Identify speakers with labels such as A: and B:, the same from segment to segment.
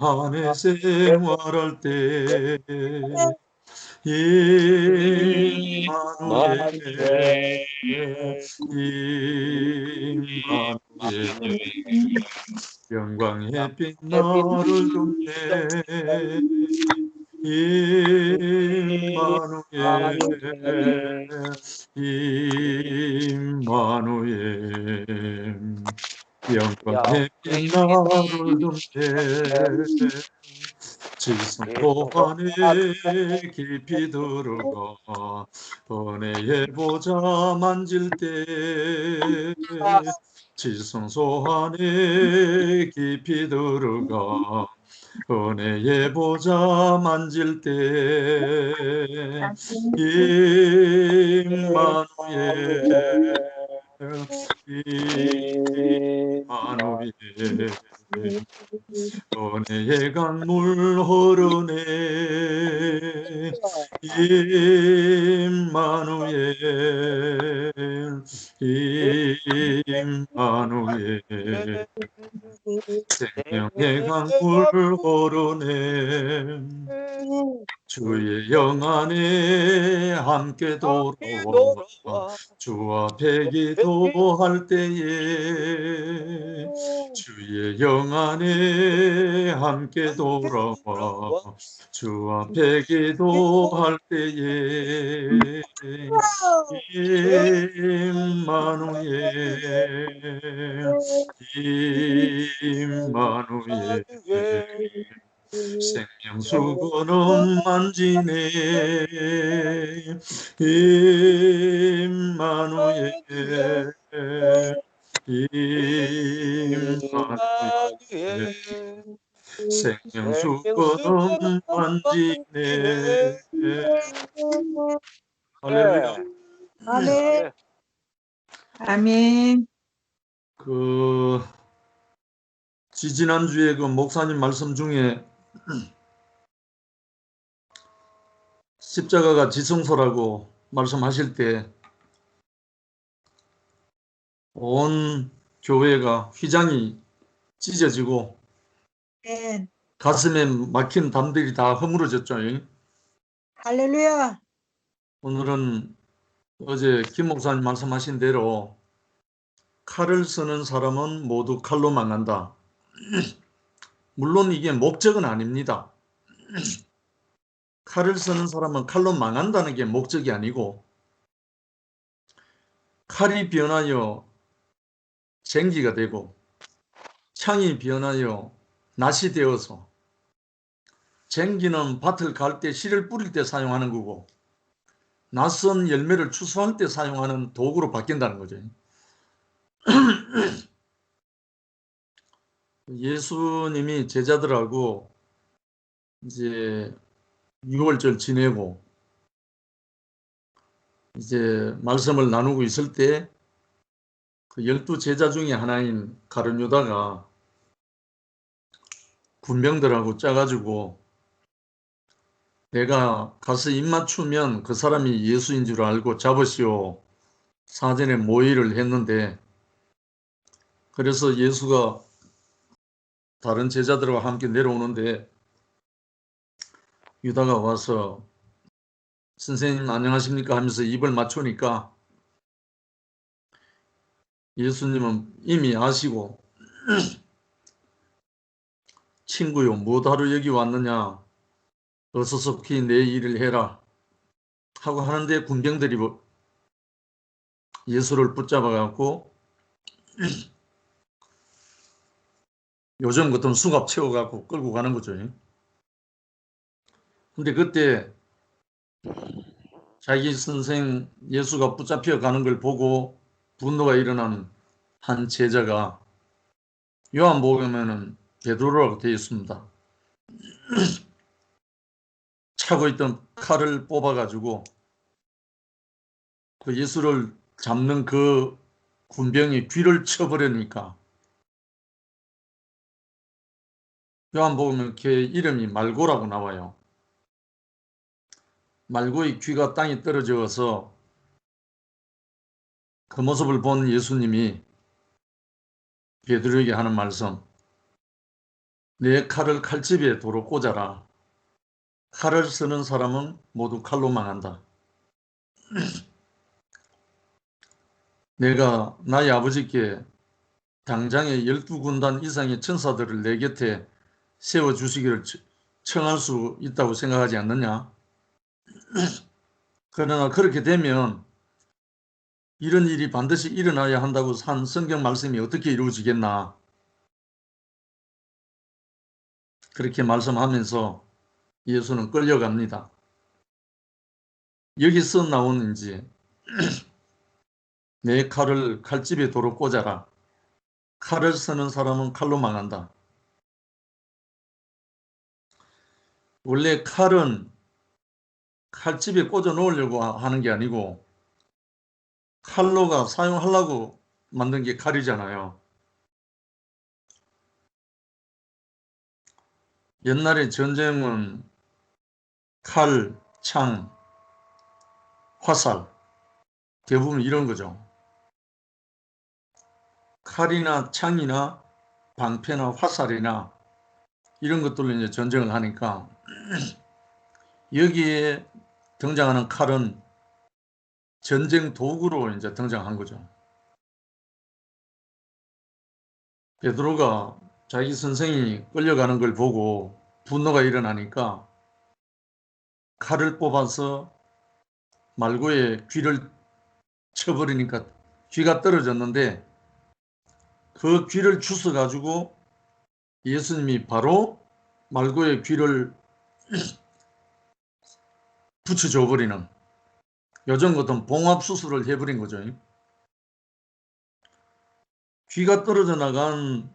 A: 안에 생활할 때 임마누엘 임마누엘 영광의 빛 나를 돕네 임마누엘 임마누엘 영광의 빛 나를 돕네 지성소 안에 깊이 들어가 은혜의 보좌 만질 때 지성소 안에 깊이 들어가 은혜의 보좌 만질 때 임마누엘 임마누엘 은혜의 강물 흐르네 임마누엘 임마누엘 생명의 강물 흐르네 주의 영 안에 함께 돌아와 주 앞에 기도할 때에 주의 영 안에 함께 돌아와 주 앞에 기도할 때에 임마누엘 임마누엘 생명수건은 만지네 임마누엘 임마누엘 생명수건은 만지네 할렐루야.
B: 아멘. 아멘.
A: 지지난주에 그 목사님 말씀 중에 십자가가 지성소라고 말씀하실 때 온 교회가 휘장이 찢어지고
B: 네.
A: 가슴에 막힌 담들이 다 허물어졌죠.
B: 할렐루야.
A: 오늘은 어제 김 목사님 말씀하신 대로 칼을 쓰는 사람은 모두 칼로 망한다. 물론 이게 목적은 아닙니다. 칼을 쓰는 사람은 칼로 망한다는 게 목적이 아니고 칼이 변하여 쟁기가 되고 창이 변하여 낫이 되어서 쟁기는 밭을 갈 때 씨를 뿌릴 때 사용하는 거고 낫은 열매를 추수할 때 사용하는 도구로 바뀐다는 거죠. 예수님이 제자들하고 이제 유월절 지내고 이제 말씀을 나누고 있을 때 그 12제자 중에 하나인 가룟 유다가 군병들하고 짜가지고 내가 가서 입 맞추면 그 사람이 예수인 줄 알고 잡으시오 사전에 모의를 했는데 그래서 예수가 다른 제자들과 함께 내려오는데 유다가 와서 선생님 안녕하십니까 하면서 입을 맞추니까 예수님은 이미 아시고 친구요 뭐하러 여기 왔느냐 어서 속히 내 일을 해라 하고 하는데 군병들이 예수를 붙잡아 갖고 요즘 같은 수갑 채워 갖고 끌고 가는 거죠. 근데 그때 자기 선생 예수가 붙잡혀 가는 걸 보고 분노가 일어난 한 제자가 요한복음에는 베드로라고 되어 있습니다. 차고 있던 칼을 뽑아가지고 그 예수를 잡는 그 군병이 귀를 쳐버리니까 요한복음에 걔 이름이 말고라고 나와요. 말고의 귀가 땅에 떨어져서 그 모습을 본 예수님이 베드로에게 하는 말씀 내 칼을 칼집에 도로 꽂아라. 칼을 쓰는 사람은 모두 칼로 망한다. 내가 나의 아버지께 당장에 12군단 이상의 천사들을 내 곁에 세워주시기를 청할 수 있다고 생각하지 않느냐? 그러나 그렇게 되면 이런 일이 반드시 일어나야 한다고 한 성경 말씀이 어떻게 이루어지겠나? 그렇게 말씀하면서 예수는 끌려갑니다. 여기서 나온 이제 내 칼을 칼집에 도로 꽂아라. 칼을 쓰는 사람은 칼로 망한다. 원래 칼은 칼집에 꽂아 놓으려고 하는 게 아니고 칼로가 사용하려고 만든 게 칼이잖아요. 옛날에 전쟁은 칼, 창, 화살 대부분 이런 거죠. 칼이나 창이나 방패나 화살이나 이런 것들로 이제 전쟁을 하니까 여기에 등장하는 칼은 전쟁 도구로 이제 등장한 거죠. 베드로가 자기 선생이 끌려가는 걸 보고 분노가 일어나니까 칼을 뽑아서 말고의 귀를 쳐버리니까 귀가 떨어졌는데 그 귀를 주워 가지고 예수님이 바로 말고의 귀를 붙여줘 버리는 요즘 같은 봉합 수술을 해버린 거죠. 귀가 떨어져 나간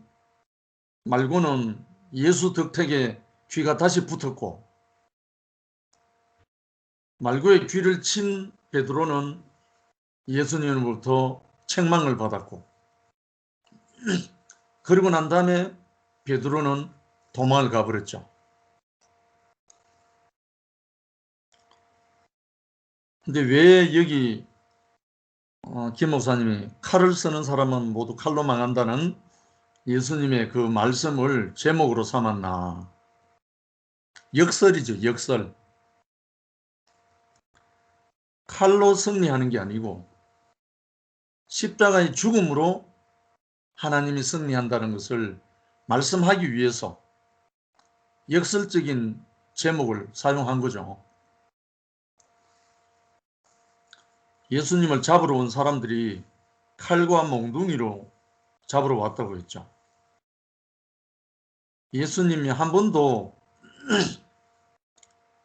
A: 말고는 예수 덕택에 귀가 다시 붙었고 말고의 귀를 친 베드로는 예수님으로부터 책망을 받았고 그러고 난 다음에 베드로는 도망을 가버렸죠. 근데 왜 여기 김 목사님이 칼을 쓰는 사람은 모두 칼로 망한다는 예수님의 그 말씀을 제목으로 삼았나? 역설이죠, 역설. 칼로 승리하는 게 아니고 십자가의 죽음으로 하나님이 승리한다는 것을 말씀하기 위해서 역설적인 제목을 사용한 거죠. 예수님을 잡으러 온 사람들이 칼과 몽둥이로 잡으러 왔다고 했죠. 예수님이 한 번도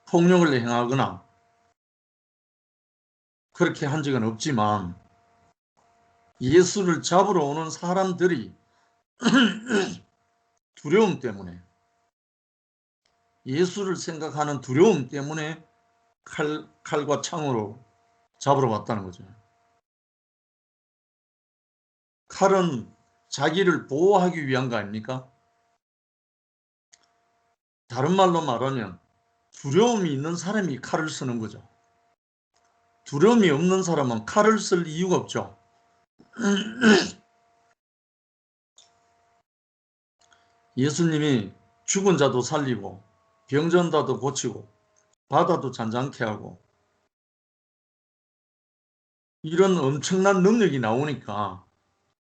A: 폭력을 행하거나 그렇게 한 적은 없지만 예수를 잡으러 오는 사람들이 두려움 때문에 예수를 생각하는 두려움 때문에 칼과 창으로 잡으러 왔다는 거죠. 칼은 자기를 보호하기 위한 거 아닙니까? 다른 말로 말하면 두려움이 있는 사람이 칼을 쓰는 거죠. 두려움이 없는 사람은 칼을 쓸 이유가 없죠. 예수님이 죽은 자도 살리고 병든 자도 고치고 바다도 잔잔케 하고 이런 엄청난 능력이 나오니까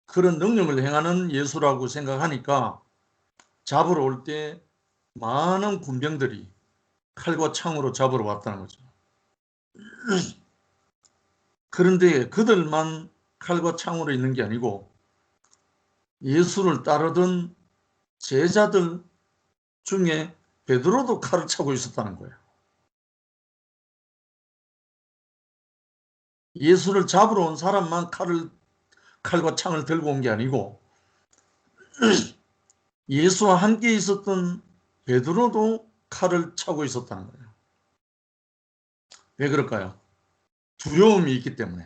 A: 그런 능력을 행하는 예수라고 생각하니까 잡으러 올 때 많은 군병들이 칼과 창으로 잡으러 왔다는 거죠. 그런데 그들만 칼과 창으로 있는 게 아니고 예수를 따르던 제자들 중에 베드로도 칼을 차고 있었다는 거예요. 예수를 잡으러 온 사람만 칼과 창을 들고 온 게 아니고 예수와 함께 있었던 베드로도 칼을 차고 있었다는 거예요. 왜 그럴까요? 두려움이 있기 때문에.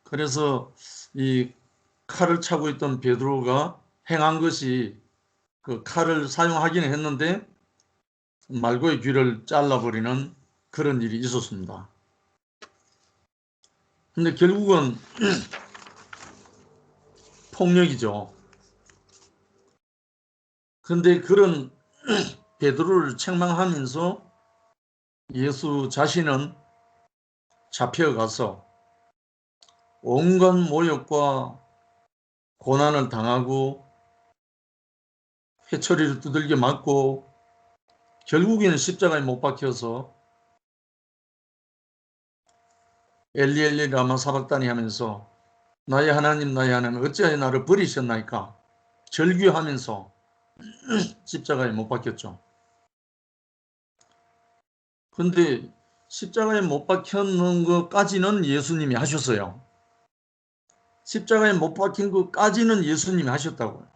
A: 그래서 이 칼을 차고 있던 베드로가 행한 것이 그 칼을 사용하기는 했는데 말고의 귀를 잘라버리는 그런 일이 있었습니다. 근데 결국은 폭력이죠. 그런데 그런 베드로를 책망하면서 예수 자신은 잡혀가서 온갖 모욕과 고난을 당하고 회초리를 두들겨 맞고 결국에는 십자가에 못 박혀서 엘리 엘리 라마 사박다니 하면서 나의 하나님 어찌하여 나를 버리셨나이까 절규하면서 십자가에 못 박혔죠. 근데 십자가에 못 박혔는 것까지는 예수님이 하셨어요. 십자가에 못 박힌 것까지는 예수님이 하셨다고요.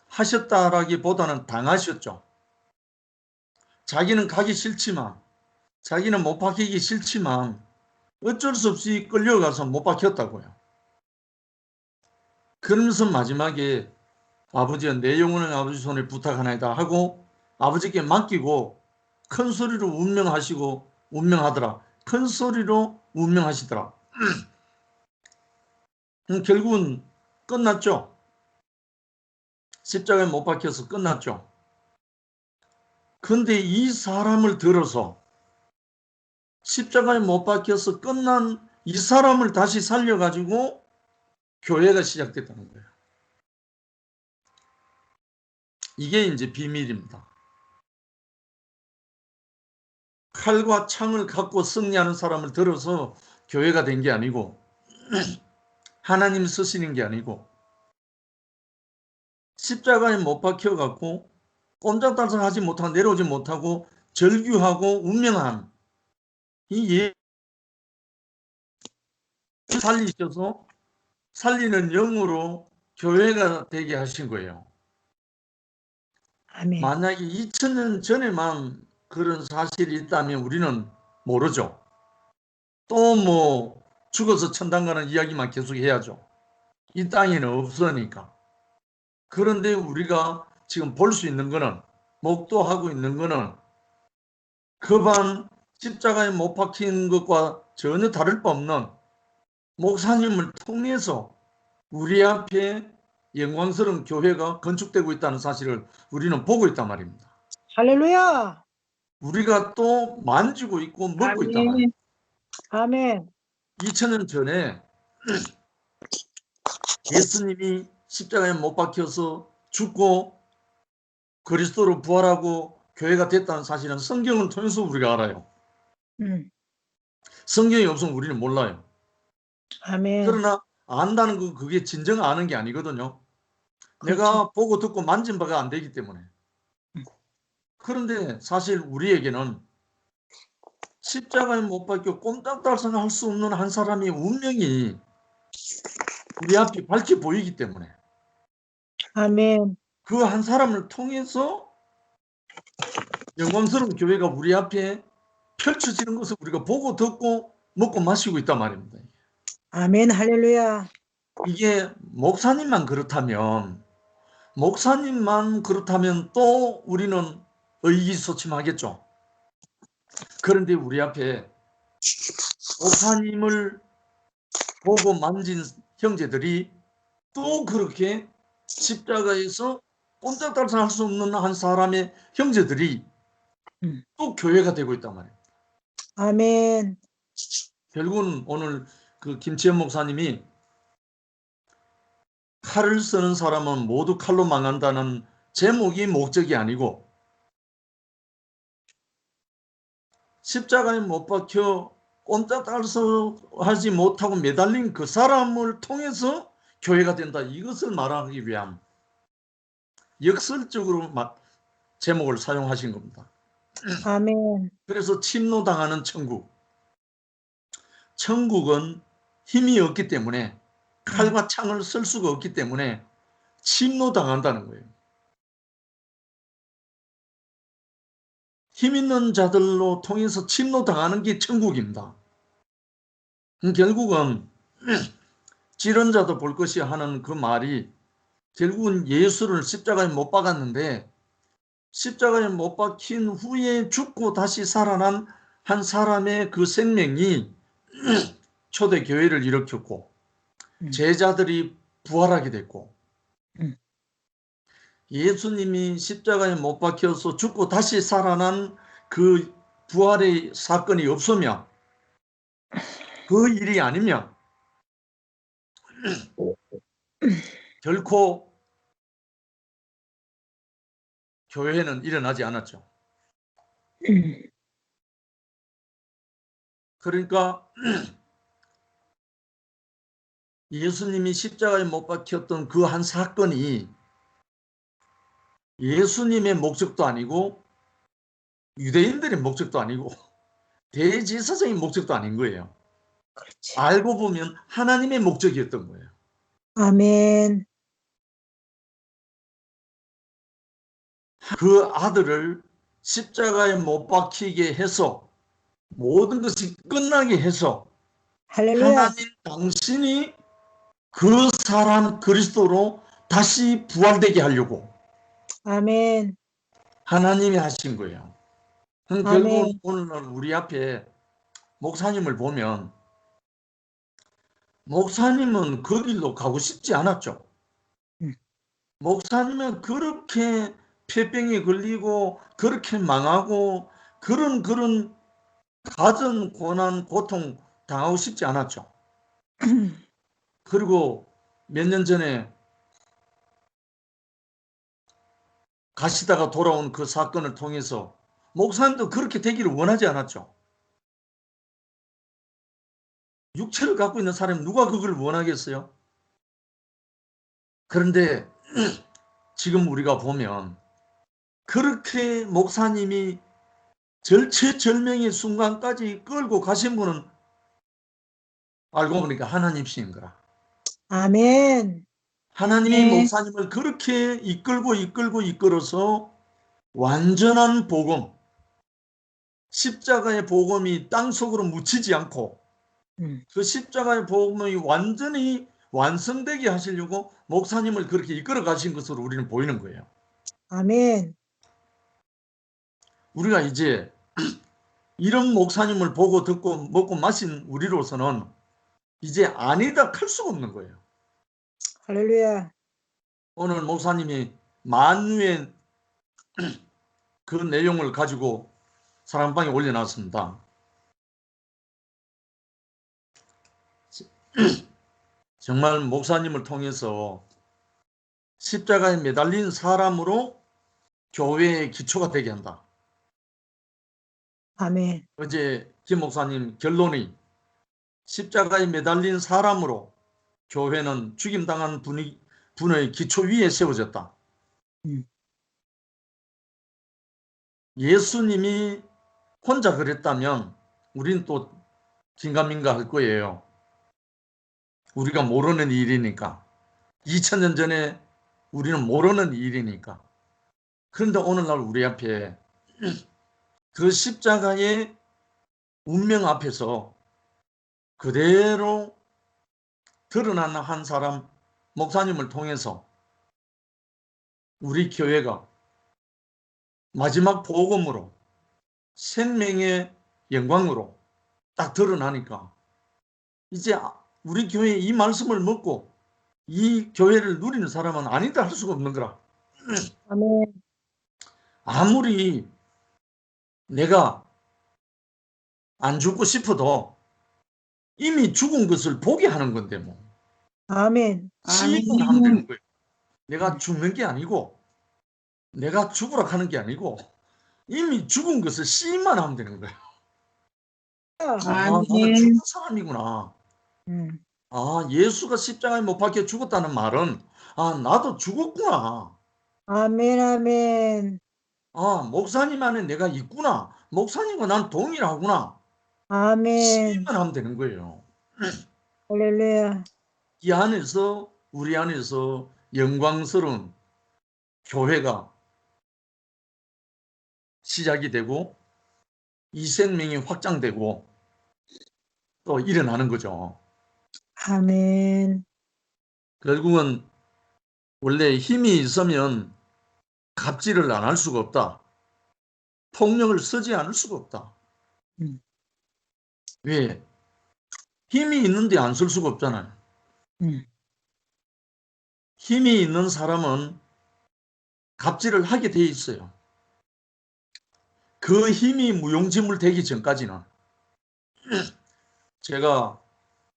A: 하셨다라기보다는 당하셨죠. 자기는 가기 싫지만, 자기는 못 박히기 싫지만 어쩔 수 없이 끌려가서 못 박혔다고요. 그러면서 마지막에 아버지야 내 영혼을 아버지 손에 부탁하나이다 하고 아버지께 맡기고 큰 소리로 운명하더라. 큰 소리로 운명하시더라. 결국은 끝났죠. 십자가에 못 박혀서 끝났죠. 근데 이 사람을 들어서 십자가에 못 박혀서 끝난 이 사람을 다시 살려가지고 교회가 시작됐다는 거예요. 이게 이제 비밀입니다. 칼과 창을 갖고 승리하는 사람을 들어서 교회가 된 게 아니고 하나님 쓰시는 게 아니고 십자가에 못 박혀갖고 꼼짝달싹하지 못하고 내려오지 못하고 절규하고 운명한 이 살리셔서 살리는 영으로 교회가 되게 하신 거예요.
B: 아멘.
A: 만약에 2000년 전에만 그런 사실이 있다면 우리는 모르죠. 또 뭐 죽어서 천당 가는 이야기만 계속 해야죠. 이 땅에는 없으니까. 그런데 우리가 지금 볼 수 있는 거는 목도하고 있는 거는 그반 십자가에 못 박힌 것과 전혀 다를 바 없는 목사님을 통해서 우리 앞에 영광스러운 교회가 건축되고 있다는 사실을 우리는 보고 있단 말입니다.
B: 할렐루야.
A: 우리가 또 만지고 있고 먹고 있단 말이에요.
B: 아멘.
A: 2000년 전에 예수님이 십자가에 못 박혀서 죽고 그리스도로 부활하고 교회가 됐다는 사실은 성경을 통해서 우리가 알아요. 성경이 없으면 우리는 몰라요.
B: 아멘.
A: 그러나 안다는 건 그게 진정 아는 게 아니거든요.
B: 그렇죠.
A: 내가 보고 듣고 만진 바가 안 되기 때문에. 그런데 사실 우리에게는 십자가에 못 박혀 꼼짝달싹 할 수 없는 한 사람의 운명이 우리 앞에 밝게 보이기 때문에
B: 아멘.
A: 그 한 사람을 통해서 영광스러운 교회가 우리 앞에 펼쳐지는 것을 우리가 보고 듣고 먹고 마시고 있단 말입니다.
B: 아멘. 할렐루야.
A: 이게 목사님만 그렇다면 또 우리는 의기소침하겠죠. 그런데 우리 앞에 목사님을 보고 만진 형제들이 또 그렇게 십자가에서 꼼짝달싹 할 수 없는 한 사람의 형제들이 또 교회가 되고 있단 말이에요.
B: 아멘.
A: 결국은 오늘 그 김치현 목사님이 칼을 쓰는 사람은 모두 칼로 망한다는 제목이 목적이 아니고 십자가에 못 박혀 꼼짝달싹 하지 못하고 매달린 그 사람을 통해서 교회가 된다. 이것을 말하기 위한 역설적으로 제목을 사용하신 겁니다.
B: 아멘.
A: 그래서 침노당하는 천국. 천국은 힘이 없기 때문에 칼과 창을 쓸 수가 없기 때문에 침노당한다는 거예요. 힘 있는 자들로 통해서 침노당하는 게 천국입니다. 결국은 찌른 자도 볼 것이야 하는 그 말이 결국은 예수를 십자가에 못 박았는데 십자가에 못 박힌 후에 죽고 다시 살아난 한 사람의 그 생명이 초대교회를 일으켰고 제자들이 부활하게 됐고
B: 음.
A: 예수님이 십자가에 못 박혀서 죽고 다시 살아난 그 부활의 사건이 없으면 그 일이 아니면 결코 교회는 일어나지 않았죠. 그러니까 예수님이 십자가에 못 박혔던 그 한 사건이 예수님의 목적도 아니고 유대인들의 목적도 아니고 대제사장의 목적도 아닌 거예요.
B: 그렇지.
A: 알고 보면 하나님의 목적이었던 거예요.
B: 아멘.
A: 그 아들을 십자가에 못 박히게 해서 모든 것이 끝나게 해서
B: 할렐루야.
A: 하나님 당신이 그 사람 그리스도로 다시 부활되게 하려고
B: 아멘.
A: 하나님이 하신 거예요. 결국은
B: 아멘.
A: 오늘날 우리 앞에 목사님을 보면 목사님은 그 길로 가고 싶지 않았죠.
B: 음.
A: 목사님은 그렇게 폐병에 걸리고 그렇게 망하고 그런 가전 고난 고통 당하고 싶지 않았죠. 그리고 몇 년 전에 가시다가 돌아온 그 사건을 통해서 목사님도 그렇게 되기를 원하지 않았죠. 육체를 갖고 있는 사람이 누가 그걸 원하겠어요? 그런데 지금 우리가 보면 그렇게 목사님이 절체절명의 순간까지 끌고 가신 분은 알고 보니까 하나님이신 거라.
B: 아멘.
A: 하나님이
B: 네.
A: 목사님을 그렇게 이끌어서 완전한 복음, 십자가의 복음이 땅속으로 묻히지 않고
B: 음.
A: 그 십자가의 복음이 완전히 완성되게 하시려고 목사님을 그렇게 이끌어 가신 것으로 우리는 보이는 거예요.
B: 아멘.
A: 우리가 이제 이런 목사님을 보고 듣고 먹고 마신 우리로서는 이제 아니다 할 수가 없는 거예요.
B: 할렐루야.
A: 오늘 목사님이 만유의 그 내용을 가지고 사랑방에 올려놨습니다. 정말 목사님을 통해서 십자가에 매달린 사람으로 교회의 기초가 되게 한다.
B: 아멘.
A: 어제 김 목사님 결론이 십자가에 매달린 사람으로 교회는 죽임당한 분의 기초 위에 세워졌다.
B: 음.
A: 예수님이 혼자 그랬다면 우리는 또 긴가민가 할 거예요. 우리가 모르는 일이니까. 2000년 전에 우리는 모르는 일이니까. 그런데 오늘날 우리 앞에 그 십자가의 운명 앞에서 그대로 드러난 한 사람 목사님을 통해서 우리 교회가 마지막 복음으로 생명의 영광으로 딱 드러나니까 이제 우리 교회 이 말씀을 먹고 이 교회를 누리는 사람은 아니다 할 수가 없는 거라.
B: 아멘.
A: 아무리 내가 안 죽고 싶어도 이미 죽은 것을 보게 하는 건데 뭐
B: 아멘.
A: 시인만 하면 되는
B: 아멘.
A: 거예요. 내가 죽는 게 아니고 내가 죽으라 하는 게 아니고 이미 죽은 것을 시인만 하면 되는 거예요. 아, 나도 죽은
B: 아멘.
A: 사람이구나.
B: 음.
A: 아, 예수가 십자가에 못 박혀 죽었다는 말은 아, 나도 죽었구나.
B: 아멘. 아멘.
A: 아, 목사님 안에 내가 있구나. 목사님과 난 동일하구나.
B: 아멘.
A: 시인만 하면 되는 거예요.
B: 할렐루야.
A: 이 안에서 우리 안에서 영광스러운 교회가 시작이 되고 이 생명이 확장되고 또 일어나는 거죠.
B: 아멘.
A: 결국은 원래 힘이 있으면 갑질을 안 할 수가 없다. 폭력을 쓰지 않을 수가 없다.
B: 음.
A: 왜? 힘이 있는데 안 쓸 수가 없잖아요. 힘이 있는 사람은 갑질을 하게 돼 있어요. 그 힘이 무용지물 되기 전까지는. 제가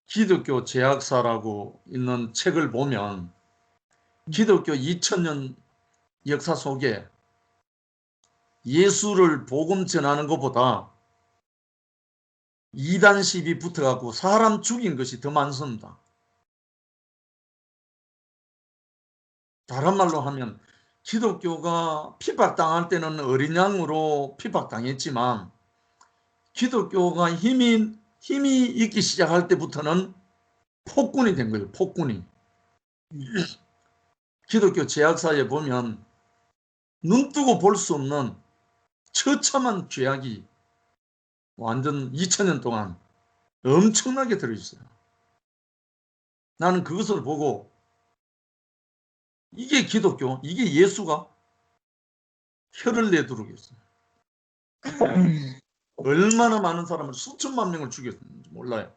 A: 기독교 제약사라고 있는 책을 보면 기독교 2000년 역사 속에 예수를 복음 전하는 것보다 이단 시비 붙어갖고 사람 죽인 것이 더 많습니다. 다른 말로 하면 기독교가 핍박당할 때는 어린 양으로 핍박당했지만 기독교가 힘이 있기 시작할 때부터는 폭군이 된 거예요. 폭군이. 기독교 제약사에 보면 눈 뜨고 볼 수 없는 처참한 죄악이 완전 2000년 동안 엄청나게 들어있어요. 나는 그것을 보고 이게 기독교, 이게 예수가 혀를 내두르겠어요. 얼마나 많은 사람을 수천만 명을 죽였는지 몰라요.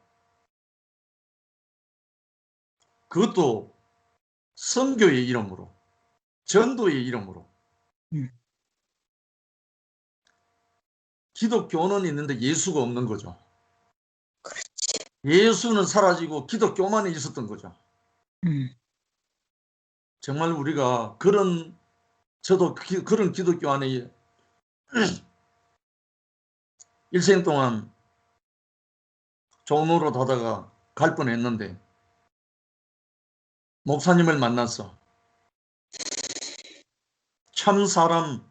A: 그것도 선교의 이름으로, 전도의 이름으로. 기독교는 있는데 예수가 없는 거죠.
B: 그렇지.
A: 예수는 사라지고 기독교만 있었던 거죠. 정말 우리가 저도 그런 기독교 안에 일생 동안 종로로 다다가 갈 뻔했는데 목사님을 만나서 참 사람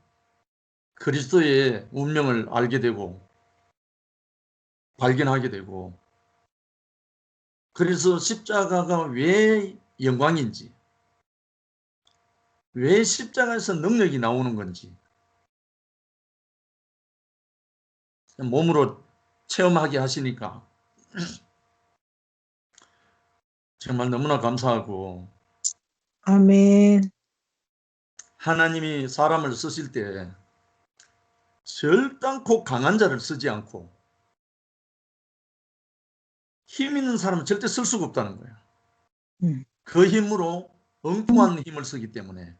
A: 그리스도의 운명을 알게 되고 발견하게 되고, 그래서 십자가가 왜 영광인지, 왜 십자가에서 능력이 나오는 건지 몸으로 체험하게 하시니까 정말 너무나 감사하고,
B: 아멘.
A: 하나님이 사람을 쓰실 때 절단코 강한 자를 쓰지 않고 힘 있는 사람은 절대 쓸 수가 없다는 거예요. 그 힘으로 엉뚱한 힘을 쓰기 때문에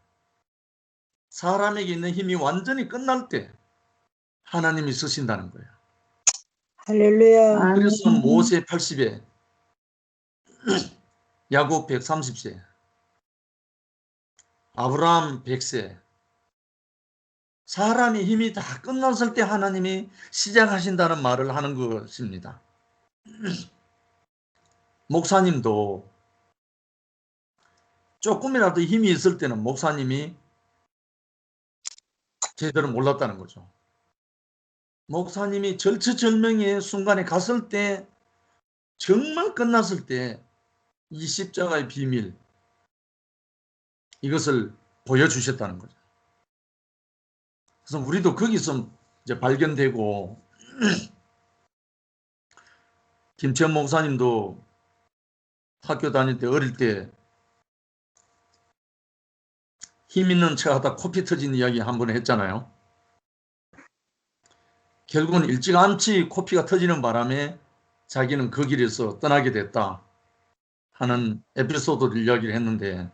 A: 사람에게 있는 힘이 완전히 끝날 때 하나님이 쓰신다는 거예요.
B: 할렐루야.
A: 그래서 모세 80에 야곱 130세, 아브라함 100세, 사람이 힘이 다 끝났을 때 하나님이 시작하신다는 말을 하는 것입니다. 목사님도 조금이라도 힘이 있을 때는 목사님이 제대로 몰랐다는 거죠. 목사님이 절체절명의 순간에 갔을 때, 정말 끝났을 때 이 십자가의 비밀, 이것을 보여주셨다는 거죠. 그래서 우리도 거기서 이제 발견되고, 김채원 목사님도 학교 다닐 때 어릴 때 힘 있는 척 하다 코피 터진 이야기 한 번 했잖아요. 결국은 일찌감치 코피가 터지는 바람에 자기는 그 길에서 떠나게 됐다 하는 에피소드를 이야기를 했는데,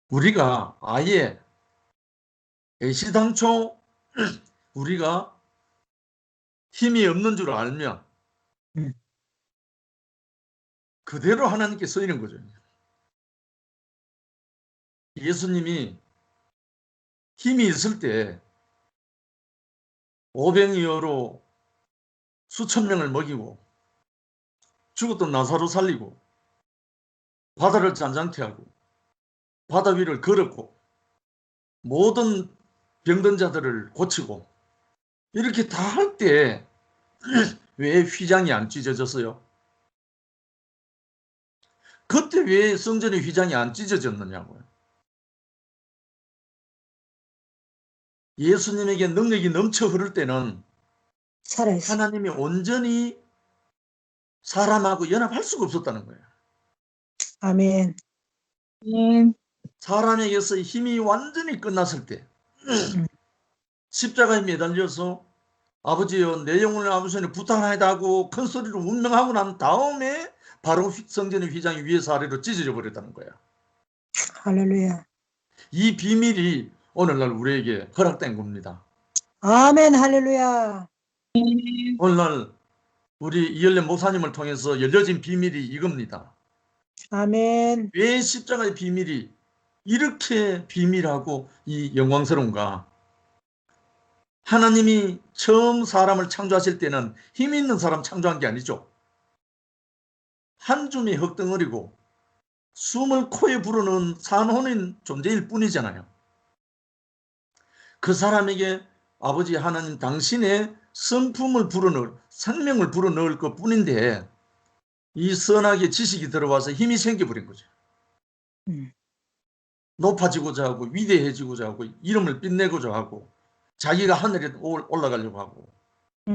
A: 우리가 아예 애시당초 우리가 힘이 없는 줄 알면 그대로 하나님께 쓰이는 거죠. 예수님이 힘이 있을 때 오병이어로 수천 명을 먹이고 죽었던 나사로 살리고 바다를 잔잔케 하고 바다 위를 걸었고 모든 병든 자들을 고치고 이렇게 다 할 때 왜 휘장이 안 찢어졌어요? 그때 왜 성전의 휘장이 안 찢어졌느냐고요. 예수님에게 능력이 넘쳐 흐를 때는
B: 살아있어.
A: 하나님이 온전히 사람하고 연합할 수가 없었다는 거예요.
B: 아멘.
A: 사람에게서 힘이 완전히 끝났을 때 십자가에 매달려서 아버지여 내 영혼을 아버지께 부탁하나이다 하고 큰 소리로 운명하고 난 다음에 바로 성전의 휘장이 위에서 아래로 찢어져 버렸다는 거야.
B: 할렐루야.
A: 이 비밀이 오늘날 우리에게 허락된 겁니다.
B: 아멘. 할렐루야.
A: 오늘날 우리 이열래 목사님을 통해서 열려진 비밀이 이겁니다.
B: 아멘.
A: 왜 십자가의 비밀이 이렇게 비밀하고 이 영광스러운가? 하나님이 처음 사람을 창조하실 때는 힘 있는 사람 창조한 게 아니죠. 한 줌의 흙덩어리고 숨을 코에 불어넣은 산혼인 존재일 뿐이잖아요. 그 사람에게 아버지 하나님 당신의 성품을 불어넣을, 생명을 불어넣을 것 뿐인데 이 선악의 지식이 들어와서 힘이 생겨버린 거죠. 높아지고자 하고 위대해지고자 하고 이름을 빛내고자 하고 자기가 하늘에 올라가려고 하고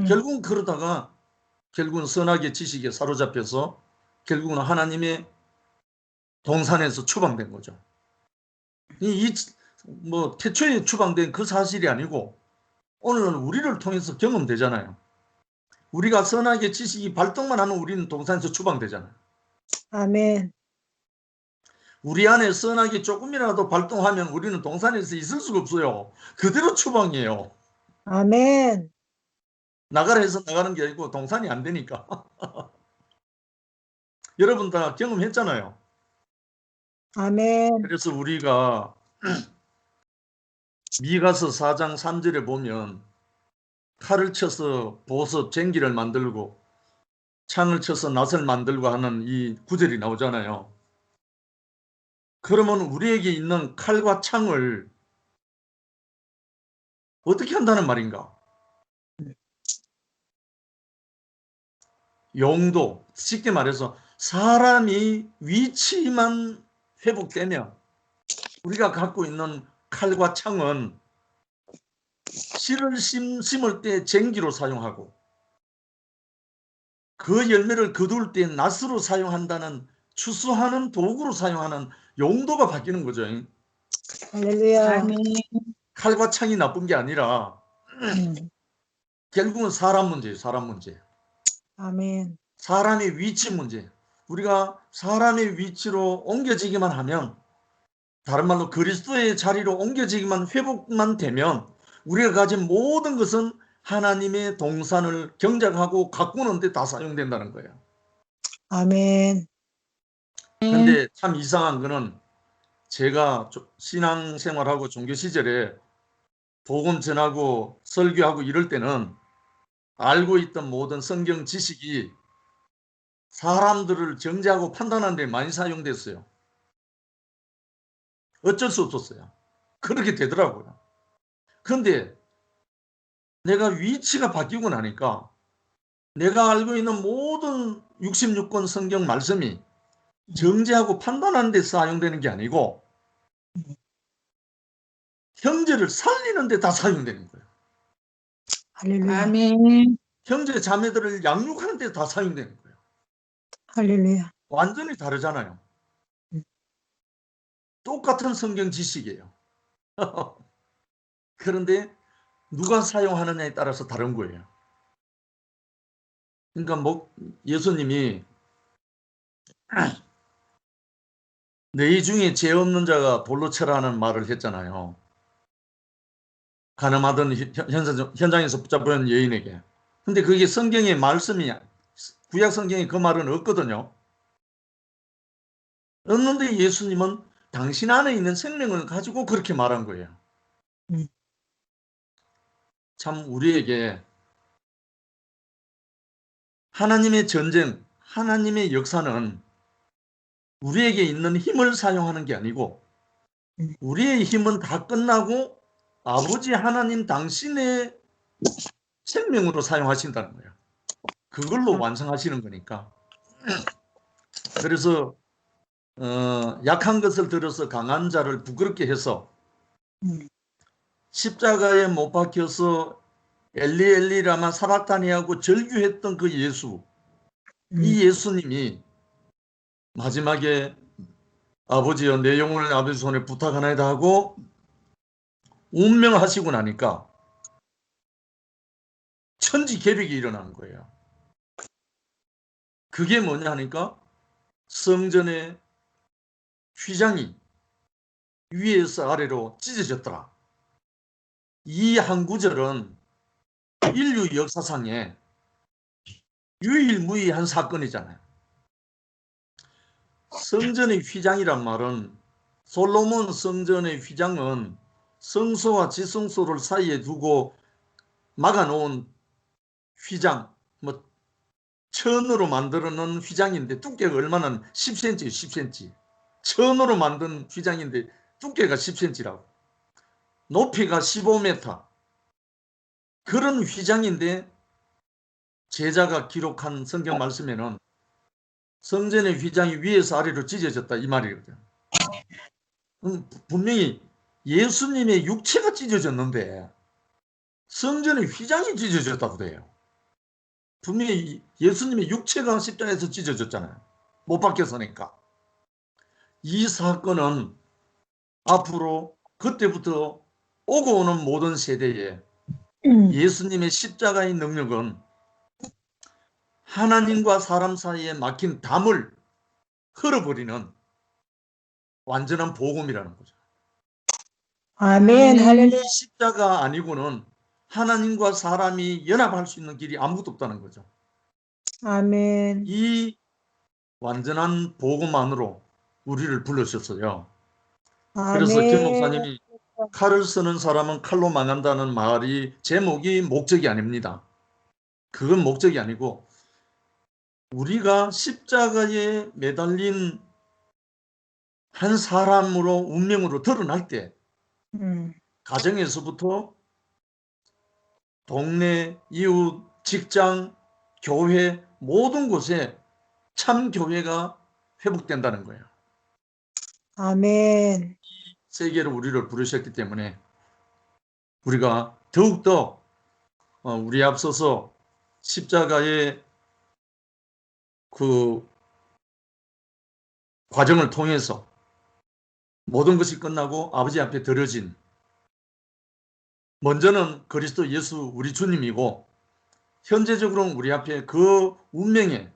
A: 결국은 그러다가 결국은 선악의 지식에 사로잡혀서 결국은 하나님의 동산에서 추방된 거죠. 뭐 태초에 추방된 그 사실이 아니고 오늘은 우리를 통해서 경험되잖아요. 우리가 선악의 지식이 발동만 하면 우리는 동산에서 추방되잖아요.
B: 아멘.
A: 우리 안에 선악이 조금이라도 발동하면 우리는 동산에서 있을 수가 없어요. 그대로 추방이에요.
B: 아멘.
A: 나가라 해서 나가는 게 아니고 동산이 안 되니까. 여러분 다 경험했잖아요.
B: 아멘.
A: 그래서 우리가 미가서 4장 3절에 보면 칼을 쳐서 보석 쟁기를 만들고 창을 쳐서 낫을 만들고 하는 이 구절이 나오잖아요. 그러면 우리에게 있는 칼과 창을 어떻게 한다는 말인가? 용도, 쉽게 말해서 사람이 위치만 회복되면 우리가 갖고 있는 칼과 창은 씨를 심을 때 쟁기로 사용하고 그 열매를 거둘 때 낫으로 사용한다는 추수하는 도구로 사용하는 용도가 바뀌는 거죠.
B: 할렐루야.
A: 칼과 창이 나쁜 게 아니라 결국은 사람 문제예요. 사람 문제.
B: 아멘.
A: 사람의 위치 문제. 우리가 사람의 위치로 옮겨지기만 하면 다른 말로 그리스도의 자리로 옮겨지기만 회복만 되면 우리가 가진 모든 것은 하나님의 동산을 경작하고 가꾸는 데 다 사용된다는 거예요.
B: 아멘.
A: 근데 참 이상한 거는 제가 신앙생활하고 종교 시절에 복음 전하고 설교하고 이럴 때는 알고 있던 모든 성경 지식이 사람들을 정죄하고 판단하는 데 많이 사용됐어요. 어쩔 수 없었어요. 그렇게 되더라고요. 그런데 내가 위치가 바뀌고 나니까 내가 알고 있는 모든 66권 성경 말씀이 정죄하고 판단하는 데 사용되는 게 아니고 형제를 살리는 데 다 사용되는 거예요.
B: 할렐루야.
C: 아멘.
A: 형제 자매들을 양육하는 데 다 사용되는 거예요.
B: 할렐루야.
A: 완전히 다르잖아요. 똑같은 성경 지식이에요. 그런데 누가 사용하느냐에 따라서 다른 거예요. 그러니까 예수님이 너희 중에 죄 없는 자가 돌로 쳐라는 말을 했잖아요. 가늠하던 현장에서 붙잡힌 여인에게. 근데 그게 성경의 말씀이 구약 성경에 그 말은 없거든요. 없는데 예수님은 당신 안에 있는 생명을 가지고 그렇게 말한 거예요. 참 우리에게 하나님의 전쟁, 하나님의 역사는 우리에게 있는 힘을 사용하는 게 아니고 우리의 힘은 다 끝나고 아버지 하나님 당신의 생명으로 사용하신다는 거예요. 그걸로 완성하시는 거니까. 그래서 약한 것을 들어서 강한 자를 부끄럽게 해서 십자가에 못 박혀서 엘리 엘리 라마 사박다니하고 절규했던 그 예수, 이 예수님이 마지막에 아버지여 내 영혼을 아버지 손에 부탁하나이다 하고 운명하시고 나니까 천지개벽이 일어나는 거예요. 그게 뭐냐 하니까 성전의 휘장이 위에서 아래로 찢어졌더라. 이 한 구절은 인류 역사상에 유일무이한 사건이잖아요. 성전의 휘장이란 말은, 솔로몬 성전의 휘장은 성소와 지성소를 사이에 두고 막아놓은 휘장, 천으로 만들어 놓은 휘장인데 두께가 얼마나 10cm, 10cm. 천으로 만든 휘장인데 두께가 10cm라고. 높이가 15m. 그런 휘장인데 제자가 기록한 성경 말씀에는 성전의 휘장이 위에서 아래로 찢어졌다 이 말이거든. 분명히 예수님의 육체가 찢어졌는데 성전의 휘장이 찢어졌다고 돼요. 분명히 예수님의 육체가 십자가에서 찢어졌잖아요. 못 박혔으니까. 이 사건은 앞으로 그때부터 오고 오는 모든 세대에 예수님의 십자가의 능력은 하나님과 사람 사이에 막힌 담을 흘어버리는 완전한 복음이라는 거죠.
B: 아멘.
A: 이
B: 할렐루야.
A: 십자가 아니고는 하나님과 사람이 연합할 수 있는 길이 아무것도 없다는 거죠.
B: 아멘.
A: 이 완전한 복음 안으로 우리를 불러주셨어요. 그래서 김
B: 아멘.
A: 목사님이 칼을 쓰는 사람은 칼로 망한다는 말이 제목이 목적이 아닙니다. 그건 목적이 아니고 우리가 십자가에 매달린 한 사람으로 운명으로 드러날 때 가정에서부터 동네, 이웃, 직장, 교회 모든 곳에 참 교회가 회복된다는 거예요.
B: 아멘.
A: 세계로 우리를 부르셨기 때문에 우리가 더욱더 우리 앞서서 십자가의 그 과정을 통해서 모든 것이 끝나고 아버지 앞에 드려진, 먼저는 그리스도 예수 우리 주님이고 현재적으로는 우리 앞에 그 운명에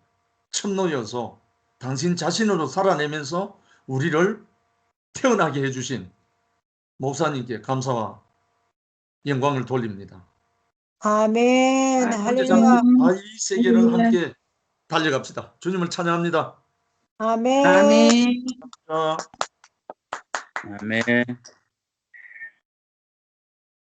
A: 첨노여서 당신 자신으로 살아내면서 우리를 태어나게 해주신 목사님께 감사와 영광을 돌립니다.
B: 아멘.
A: 형제자매,
B: 할렐루야.
A: 이 세계를 함께 달려갑시다. 주님을 찬양합니다.
B: 아멘.
C: 아멘.
A: 자,
C: 아멘.